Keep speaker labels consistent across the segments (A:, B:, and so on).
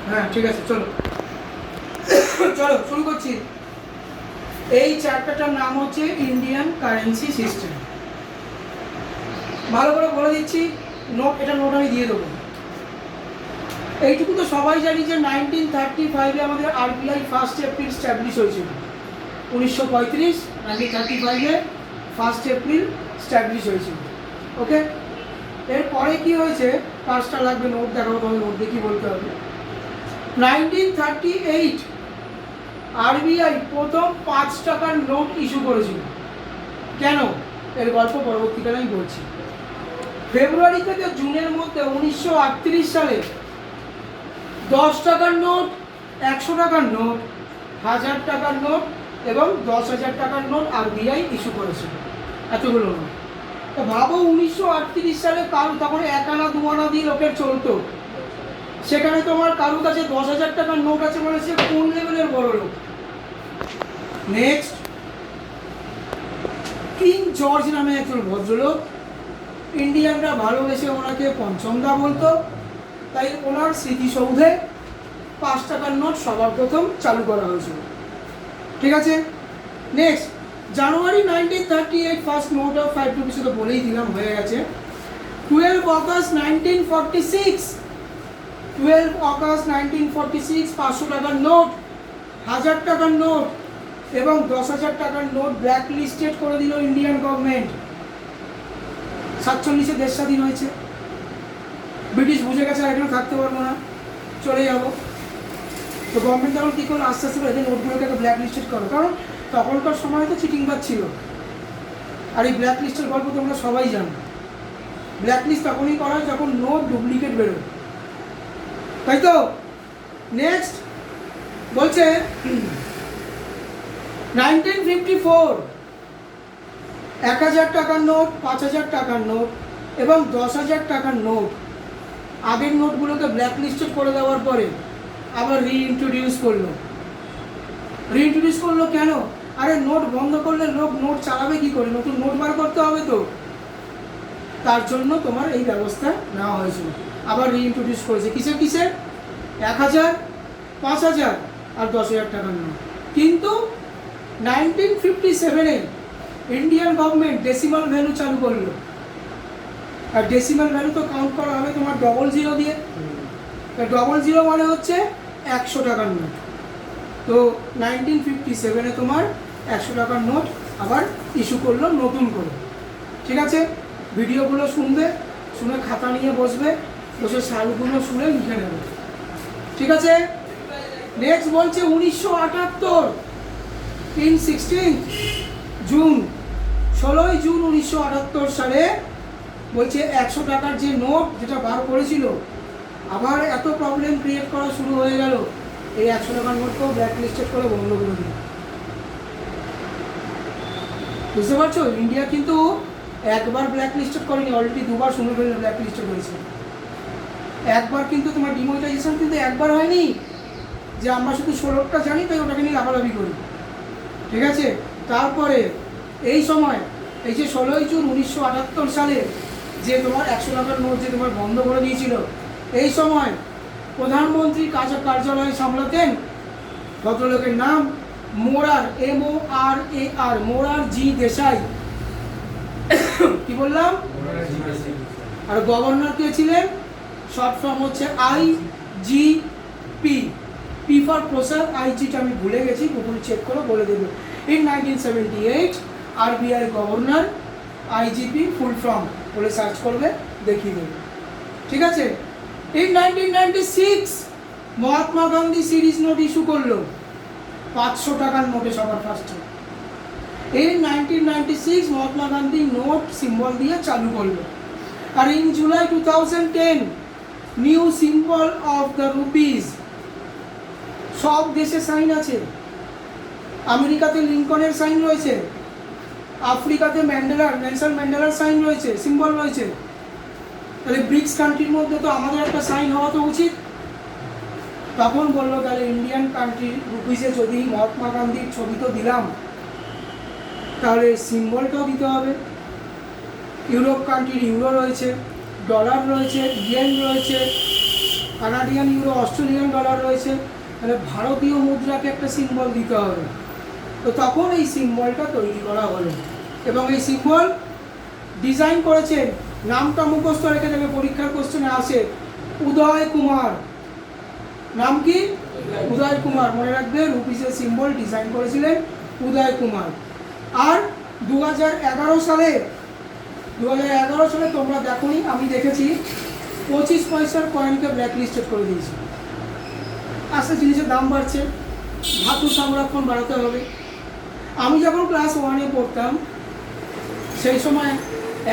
A: হ্যাঁ ঠিক আছে, চলো চলো শুরু করছি। এই চ্যাপ্টারটার নাম হচ্ছে ইন্ডিয়ান কারেন্সি সিস্টেম। ভালো করে বলে দিচ্ছি, নোট, এটা নোট আমি দিয়ে দেবো। এইটুকু তো সবাই জানি যে 1935-এ আমাদের আরবিআই ফার্স্ট এপ্রিল স্ট্যাবলিশ হয়েছিল। 1935-এ ফার্স্ট এপ্রিল স্ট্যাবলিশ হয়েছিল। ওকে, এরপরে কি হয়েছে, পাঁচটা লাগবে নোট দেখাবো, তোমাকে নোট দেখি বলতে হবে। 1938 আরবিআই প্রথম 5 টাকার নোট ইস্যু করেছিল। কেন, এর গল্প পরবর্তীকালে আমি বলছি। ফেব্রুয়ারি থেকে জুনের মধ্যে 1938 সালে 10 টাকার নোট, 100 টাকার নোট, 1000 টাকার নোট এবং 10,000 টাকার নোট আরবিআই ইস্যু করেছিল। এতগুলো নোট। তো ভাবো 1938 সালে কারো তখন 1 আনা 2 আনা দিয়ে লোকের চলতো, সেখানে তোমার কারোর কাছে 10,000 টাকার নোট আছে বলে সে কোন লেভেলের বড় লোক। নেক্সট, কিং জর্জ নামে একজন ভদ্রলোক, ইন্ডিয়ানরা ভালোবেসে ওনাকে পঞ্চমদা বলতো, তাই ওনার স্মৃতিসৌধে 5 টাকার নোট সবার প্রথম চালু করা হয়েছিল। ঠিক আছে। Next, January 1938 first note of 5 rupees, তো বলেই দিলাম, হয়ে গেছে। 12 অগাস্ট 1946 500 টাকার নোট, 1000 টাকার নোট এবং 10,000 টাকার নোট ব্ল্যাক লিস্টেড করে দিল ইন্ডিয়ান গভর্নমেন্ট। 47-এ দেশ স্বাধীন হয়েছে, ব্রিটিশ বুঝে গেছে আর এখানে থাকতে পারবো না, চলে যাবো। তো গভর্নমেন্ট তখন কী করলো, আস্তে আস্তে এদের নোটগুলোকে ব্ল্যাক লিস্টেড করো, কারণ তখনকার সময় তো চিটিংবাজ ছিল। আর এই ব্ল্যাক লিস্টের গল্প তোমরা সবাই জানো। ব্ল্যাক লিস্ট তখনই করা হয় যখন নোট ডুপ্লিকেট বেরোয়, তাই তো। নেক্সট বলছে 1954 1000 টাকার নোট, 5000 টাকার নোট এবং 10,000 টাকার নোট আগের নোটগুলোকে ব্ল্যাক লিস্টেড করে দেওয়ার পরে আবার রিইন্ট্রোডিউস করলো। কেন? আরে নোট বন্ধ করলে লোক নোট চালাবে কি করে, নতুন নোট বার করতে হবে তো, তার জন্য তোমার এই ব্যবস্থা নেওয়া হয়েছিল। আবার রিইন্ট্রোডিউস করেছে কিসের 1000, 5000 আর 10,000 টাকার নোট। কিন্তু 1957-এ ইন্ডিয়ান গভর্নমেন্ট ডেসিমাল ভ্যালু চালু করলো। আর ডেসিমাল ভ্যালু তো কাউন্ট করা হবে তোমার 00 দিয়ে। 00 মানে হচ্ছে 100 টাকার নোট। তো 1957-এ তোমার 100 টাকার নোট আবার ইস্যু করলো নতুন করে। ঠিক আছে, ভিডিওগুলো শুনবে, শুনে খাতা নিয়ে বসবে, বসে সালগুলো শুনে লিখে নেবে। ঠিক আছে। নেক্সট বলছে 1978 16ই জুন 1978 সালে বলছে 100 টাকার যে নোট যেটা বার করেছিল, আবার এত প্রবলেম ক্রিয়েট করা শুরু হয়ে গেল, এই 100 টাকার নোটকেও ব্ল্যাক লিস্টেড করে বন্ধ করে দিল। বুঝতে পারছো, ইন্ডিয়া কিন্তু একবার ব্ল্যাক লিস্টেড করেনি, অলরেডি দুবার শুনে ফেললে ব্ল্যাক লিস্টেড হয়েছে। একবার কিন্তু তোমার ডিমনিটাইজেশন কিন্তু একবার হয়নি যে আমরা শুধু 16টা জানি তাই ওটাকে নিয়ে লাফালাফি করি। ঠিক আছে। তারপরে এই সময়, এই যে 16ই জুন 1978 সালে যে তোমার 100 টাকার নোট যে তোমার বন্ধ করে দিয়েছিল, এই সময় প্রধানমন্ত্রী কার্যালয় সামলাতেন ভদ্রলোকের নাম মোরার, MORAR, মোরারজি দেশাই। কি বললাম? আর গভর্নর কে ছিলেন? শর্ট ফর্ম হচ্ছে IGP, P ফর প্রসার, IGটা আমি ভুলে গেছি, গুগল চেক করে বলে দেবে। In 1978 RBI governor, IGP full form বলে সার্চ করবে, দেখিয়ে দেবে। ঠিক আছে। In 1996 Mahatma Gandhi series note issue করলো 500 টাকার নোটে সবার ফার্স্টে। এই 1996 মহাত্মা গান্ধী নোট সিম্বল দিয়ে চালু করলো। আর in July 2010 new symbol of the rupees. সব দেশে সাইন আছে, আমেরিকাতে লিঙ্কনের সাইন রয়েছে, আফ্রিকাতে নেলসন ম্যান্ডেলার সাইন রয়েছে, সিম্বল রয়েছে। তাহলে ব্রিক্স কান্ট্রির মধ্যে তো আমাদের একটা সাইন হওয়া তো উচিত। তখন বললো তাহলে ইন্ডিয়ান কান্ট্রি রুপিসে যদি মহাত্মা গান্ধীর ছবি তো দিলাম, তাহলে সিম্বলটাও দিতে হবে। ইউরোপ কান্ট্রির ইউরো রয়েছে, ডলার রয়েছে, ইয়েন রয়েছে, কানাডিয়ান ইউরো, অস্ট্রেলিয়ান ডলার রয়েছে, মানে ভারতীয় মুদ্রাকে একটা সিম্বল দিতে হবে। তো তখন এই সিম্বলটা তৈরি করা হলো এবং এই সিম্বল ডিজাইন করেছেন, নামটা মুখস্থ রেখে দেবে, পরীক্ষার কোশ্চেনে আসে, উদয় কুমার। নাম কি? উদয় কুমার, মনে রাখবে। রুপিসের সিম্বল ডিজাইন করেছিলেন উদয় কুমার। আর 2011 সালে তোমরা দেখোনি, আমি দেখেছি, 25 পয়সার কয়েনকে ব্ল্যাক লিস্টেড করে দিয়েছে। আস্তে জিনিসের দাম বাড়ছে, ধাতু সংরক্ষণ বাড়াতে হবে। আমি যখন ক্লাস 1-এ পড়তাম সেই সময়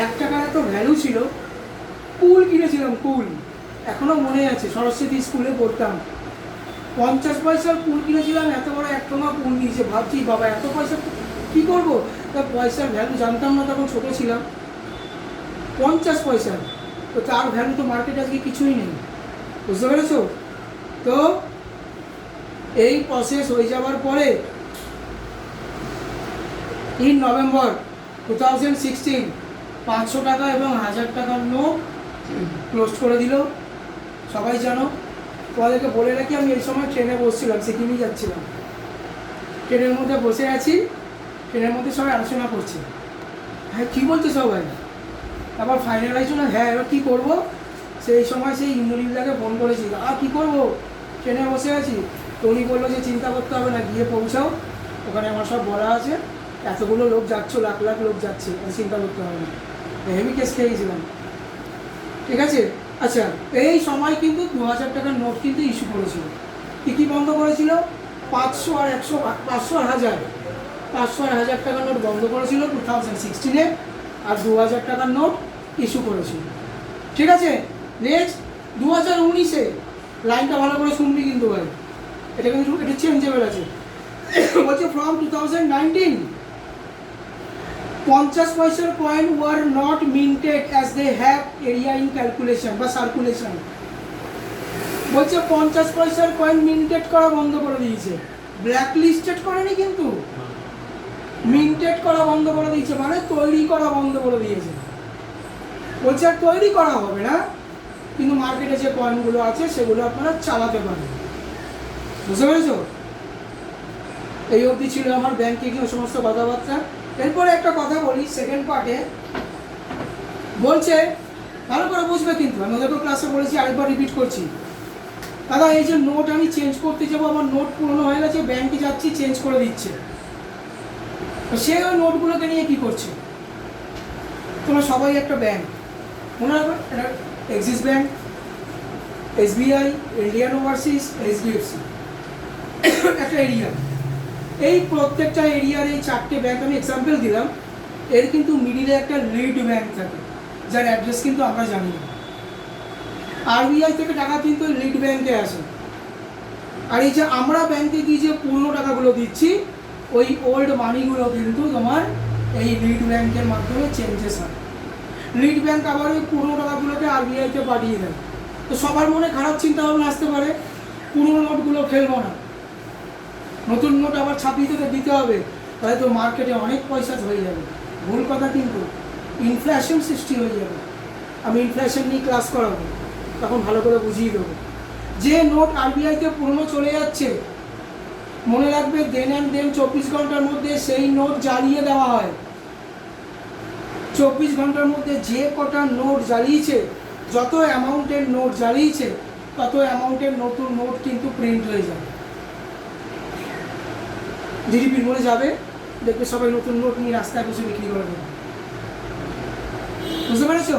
A: 1 টাকার এত ভ্যালু ছিল, কুল কিনেছিলাম, কুল, এখনও মনে আছে, সরস্বতী স্কুলে পড়তাম, 50 পয়সার কুল কিনেছিলাম, এত বড় 1 টাকা কুল দিয়েছে। ভাবছি বাবা এত পয়সা কী করবো, তা পয়সার ভ্যালু জানতাম না, তখন ছোটো ছিলাম। 50 পয়সা, তো তার ভ্যালু তো মার্কেটে আজকে কিছুই নেই, বুঝতে পেরেছো? তো এই প্রসেস হয়ে যাওয়ার পরে ইন নভেম্বর 2016 500 টাকা এবং 1000 টাকার নোট ক্লোজ করে দিল। সবাই জানো। তোমাদেরকে বলে রাখি, আমি এই সময় ট্রেনে বসছিলাম, সিকিমই যাচ্ছিলাম, ট্রেনের মধ্যে বসে আছি, ট্রেনের মধ্যে সবাই আলোচনা করছে, হ্যাঁ কী বলছে সবাই, তারপর ফাইনালাইজ হলো, হ্যাঁ এবার কী করবো। সেই সময় সেই ইন্দ্রনীলদাকে ফোন করেছি, আর কী করবো, ট্রেনে বসে আছি। তো উনি বললো যে চিন্তা করতে হবে না, গিয়ে পৌঁছাও, ওখানে আমার সব বলা আছে, এতগুলো লোক যাচ্ছে, লাখ লাখ লোক যাচ্ছে, চিন্তা করতে হবে না। হেভি কেস খেয়ে গেছিলাম, ঠিক আছে। আচ্ছা, এই সময় কিন্তু 2000 টাকার নোট কিন্তু ইস্যু করেছিল। কী বন্ধ করেছিল? 500 আর 100, 500 আর 1000, 500 আর 1000 টাকার নোট বন্ধ করেছিল 2016-এ, আর 2000 টাকার নোট ইস্যু করেছিল, ঠিক আছে। নেক্সট 2019-এ, লাইনটা ভালো করে শুনবি কিন্তু ভাই, এটা কিন্তু এটা চেঞ্জেবল আছে। বলছে ফ্রম 2019 50 পয়সার coin were not minted as they have area in calculation বা সার্কুলেশন। বলছে 50 পয়সার কয়েন মিন্টেড করা বন্ধ করে দিয়েছে, ব্ল্যাক লিস্টেড করেনি কিন্তু, মিন্টেড করা বন্ধ করে দিয়েছে, মানে তৈরি করা বন্ধ করে দিয়েছে। বলছে আর তৈরি করা হবে না, কিন্তু মার্কেটে যে কয়েনগুলো আছে সেগুলো আপনারা চালাতে পারেন, বুঝতে পেরেছো? এই অবধি ছিল আমার ব্যাংকিং সমস্ত কথাবার্তা। এরপরে একটা কথা বলি, সেকেন্ড পার্টে বলছে, ভালো করে বুঝবে কিন্তু, আমি ওদেরকে ক্লাসে বলেছি, আরেকবার রিপিট করছি। দাদা এই যে নোট আমি চেঞ্জ করতে যাবো, আমার নোট পুরনো হয়ে গেছে, ব্যাংকে যাচ্ছি, চেঞ্জ করে দিচ্ছে, তো সে ওই নোটগুলোকে নিয়ে কী করছে? তোমরা সবাই একটা ব্যাংক, মনে রাখবে, এটা axis bank, SBI, Indian overseas, HDFC, একটা এরিয়া। এই প্রত্যেকটা এরিয়ার এই 4টে ব্যাংক আমি এক্সাম্পল দিলাম, এর কিন্তু মিডিলে একটা লিড ব্যাংক থাকে, যার অ্যাড্রেস কিন্তু আমরা জানি না। RBI থেকে টাকা কিন্তু লিড ব্যাংকে আসে, আর এই যে আমরা ব্যাংকে গিয়ে যে পুরনো টাকাগুলো দিচ্ছি, ওই ওল্ড মানিগুলো কিন্তু তোমার এই লিড ব্যাংকের মাধ্যমে চেঞ্জেস হয়। লিড ব্যাংক আবার ওই পুরনো টাকাগুলোকে RBI-তে পাঠিয়ে দেয়। তো সবার মনে খারাপ চিন্তা ভাবনা আসতে পারে, পুরনো নোটগুলো ফেলবো না, নতুন নোট আবার ছাপিয়ে দিতে হবে, তাহলে তো মার্কেটে অনেক পয়সা হয়ে যাবে। ভুল কথা কিন্তু, ইনফ্লেশন সৃষ্টি হয়ে যাবে। আমি ইনফ্লেশন নিয়ে ক্লাস করাবো, তখন ভালো করে বুঝিয়ে দেবো। যে নোট RBI-তে পুরনো চলে যাচ্ছে, মনে রাখবে দেন অ্যান্ড দেন 24 ঘন্টার মধ্যে সেই নোট জ্বালিয়ে দেওয়া হয়। 24 ঘন্টার মধ্যে যে কটা নোট জ্বালিয়েছে, যত অ্যামাউন্টের নোট জ্বালিয়েছে, তত অ্যামাউন্টের নতুন নোট কিন্তু প্রিন্ট হয়ে যাবে। জিডিপির মনে যাবে, দেখবে সবাই নতুন নোট নিয়ে রাস্তায় বসে বিক্রি করে দেবে, বুঝতে পেরেছো?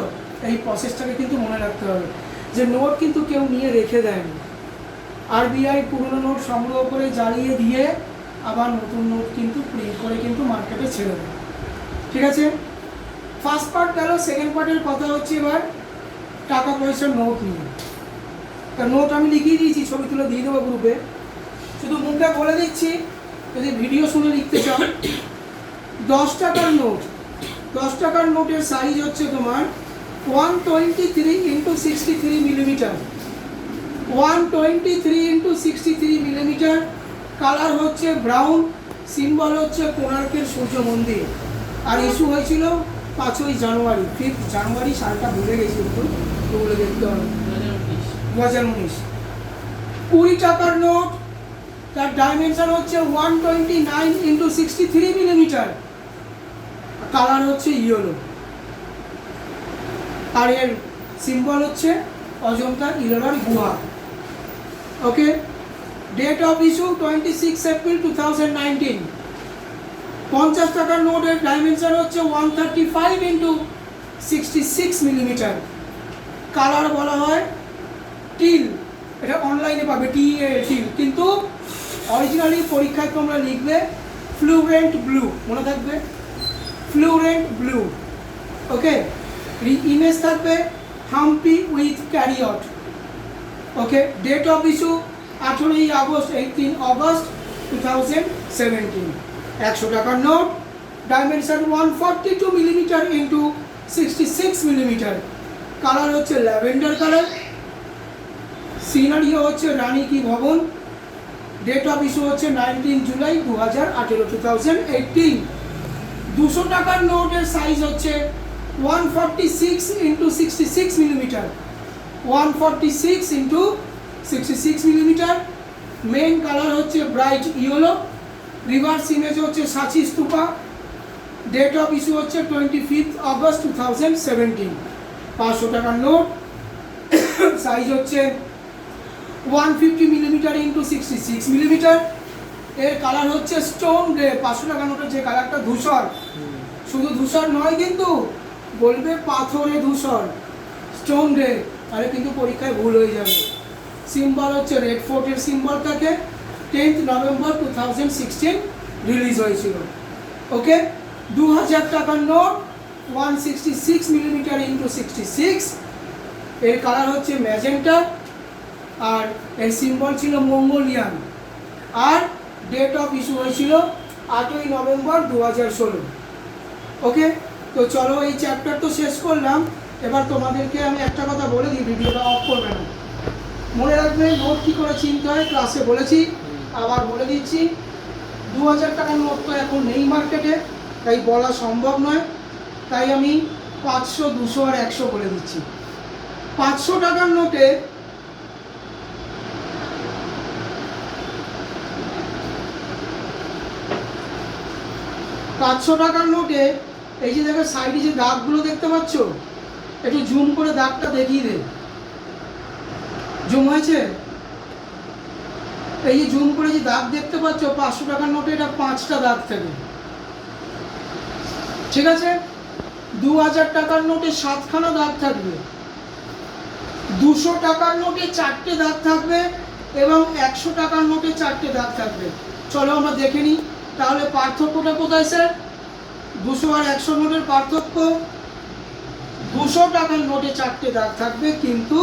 A: এই প্রসেসটাকে কিন্তু মনে রাখতে হবে, যে নোট কিন্তু কেউ নিয়ে রেখে দেয়নি। RBI পুরনো নোট সংগ্রহ করে জ্বালিয়ে দিয়ে আবার নতুন নোট কিন্তু প্রিন্ট করে কিন্তু মার্কেটে ছেড়ে দেয়, ঠিক আছে। ফার্স্ট পার্ট গেল, সেকেন্ড পার্টের কথা হচ্ছে এবার টাকা পয়সার নোট নিয়ে। তা নোট আমি লিখিয়ে দিয়েছি, ছবি তুলে দিয়ে দেবো গ্রুপে, শুধু মুখে বলে দিচ্ছি, যদি ভিডিও শুনে লিখতে চাও। 10 টাকার নোট, 10 টাকার নোটের সাইজ হচ্ছে তোমার 123 × 63 মিলিমিটার, 123 × 63 মিলিমিটার। কালার হচ্ছে ব্রাউন, সিম্বল হচ্ছে কোণার্কের সূর্য মন্দির। আর ইস্যু হয়েছিল 5ই জানুয়ারি, 5 জানুয়ারি, সালটা ভুলে গেছি একটু, তো বলে দেখতে হবে, 2019। 20 টাকার নোট, তার ডাইমেনশন হচ্ছে 129 × 63 মিলিমিটার, কালার হচ্ছে ইয়েলো, আর এর সিম্বল হচ্ছে অজন্তা ইলোরার গুহা। ওকে, ডেট অফ ইস্যু 26 এপ্রিল 2019। 50 টাকার নোটের ডাইমেনশন হচ্ছে 135 × 66 মিলিমিটার, কালার বলা হয় টিল, এটা অনলাইনে পাবে টিল, কিন্তু অরিজিনালি পরীক্ষায় তোমরা লিখবে ফ্লুরেন্ট ব্লু, মনে থাকবে ফ্লুরেন্ট ব্লু। ওকে, ইমেজ থাকবে Hampi with chariot. Okay, date of issue 18 August 18 August 2017। 100 টাকার note, dimension 142 millimetre × 66 millimetre, colour হচ্ছে ল্যাভেন্ডার কালার, সিনারিও হচ্ছে রানী কি ভবন, ডেট অফ ইস্যু হচ্ছে 19 জুলাই 2018 2018। 200 টাকার নোটের সাইজ হচ্ছে 146 × 66 মিলিমিটার, 146 × 66 মিলিমিটার, মেইন কালার হচ্ছে ব্রাইট ইয়েলো, রিভার্স ইমেজ হচ্ছে সাচি স্তূপা, ডেট অফ ইস্যু হচ্ছে 25 অগস্ট 2017। 500 টাকার নোট, সাইজ হচ্ছে 150 মিলিমিটার × 66 মিলিমিটার, এর কালার হচ্ছে স্টোন গ্রে। 500 টাকার নোটের যে কালারটা ধূসর, শুধু ধূসর নয় কিন্তু বলবে পাথরে ধূসর, স্টোন গ্রে, তাহলে কিন্তু পরীক্ষায় ভুল হয়ে যাবে। সিম্বল হচ্ছে রেড ফোর্টের সিম্বল থাকে, 10 নভেম্বর 2016 রিলিজ হয়েছিল। ওকে, 2000 টাকার নোট, 166 মিলিমিটার × 66, এর কালার হচ্ছে ম্যাজেন্টা, আর এর সিম্বল ছিল মঙ্গোলিয়ান, আর ডেট অফ ইস্যু হয়েছিল 8 নভেম্বর 2016। ওকে, তো চলো এই চ্যাপ্টার তো শেষ করলাম, এবার তোমাদেরকে আমি একটা কথা বলে দিই, ভিডিওটা অফ করবে না, মনে রাখবে নোট কী করে চিনতে হয়, ক্লাসে বলেছি, আবার বলে দিচ্ছি। 2000 টাকার নোট তো এখন নেই মার্কেটে, তাই বলা সম্ভব নয়, তাই আমি 500, 200 আর 100 বলে দিচ্ছি। 500 টাকার নোটে এই যে দেখো সাইডে যে দাগগুলো দেখতে পাচ্ছ, একটু জুম করে দাগটা দেখিয়ে দে, জুম হয়েছে? এই যে জুম করে যে দাগ দেখতে পাচ্ছ 500 টাকার নোটে, এটা 5টা দাগ থাকে, ঠিক আছে? 2000 টাকার নোটে 7খানা দাগ থাকবে, 200 টাকার নোটে 4টে দাগ থাকবে, এবং 100 টাকার নোটে 4টে দাগ থাকবে। চলো আমরা দেখে নিই তাহলে পার্থক্যটা কোথায় স্যার। 200 আর 100 নোটের পার্থক্য, 200 টাকার নোটে 4টে দাগ থাকবে, কিন্তু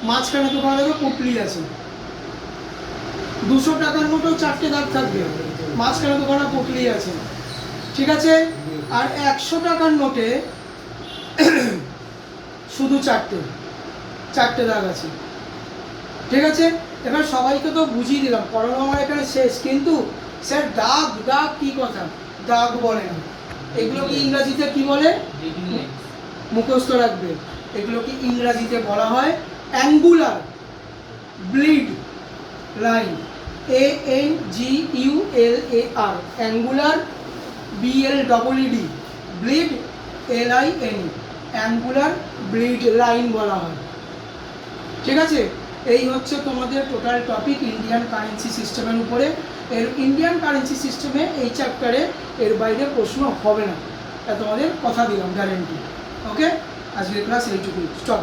A: মাঝখানে তোমার দেখো পুটলি আছে। 200 টাকার নোটেও 4টে দাগ থাকবে, মাঝখানে দোকানে পুটলি আছে, ঠিক আছে? আর 100 টাকার নোটে শুধু 4টে দাগ আছে, ঠিক আছে? এবার সবাইকে তো বুঝিয়ে দিলাম, পড়ানো আমার এখানে শেষ, কিন্তু স্যার দাগ দাগ কি কথা, দাগ বলে না, এগুলোকে ইংরাজিতে কি বলে, মুখস্থ রাখবে, এগুলোকে ইংরাজিতে বলা হয় angular bleed line, ANGULAR, angular BLEED, bleed LINE, angular bleed line বলা হয়, ঠিক আছে? এই হচ্ছে তোমাদের টোটাল টপিক ইন্ডিয়ান কারেন্সি সিস্টেমের উপরে। এর ইন্ডিয়ান কারেন্সি সিস্টেমে এই চ্যাপ্টারে এর বাইরে প্রশ্ন হবে না, তা তোমাদের কথা দিলাম, গ্যারেন্টি। ওকে, আজকের ক্লাস এইটুকুই, স্টপ।